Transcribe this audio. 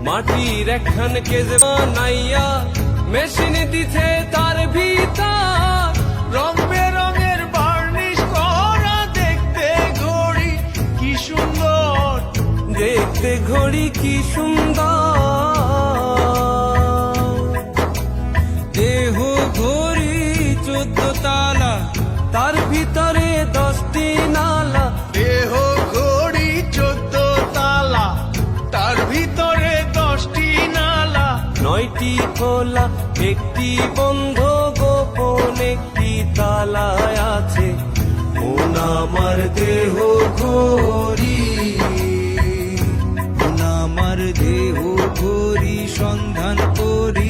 মাটির একখানকে যে বানাইয়া মেশিন দিছে তার ভিতর রং বেরঙের বার্নিশ করা, দেখতে ঘড়ি কি সুন্দর, দেখতে ঘড়ি কি সুন্দর। দেহ ঘড়ি 14 তালা, তার ভিতরে 10টি নালা। দেহ ঘড়ি 14 তালা, তার ভিতরে 10টি নালা। 9টি খোলা, 1টি বন্ধ, গোপন 1টি তালায় আছে মন আমার দেহ ঘড়ি। আমার দেহ ঘড়ি সন্ধান করে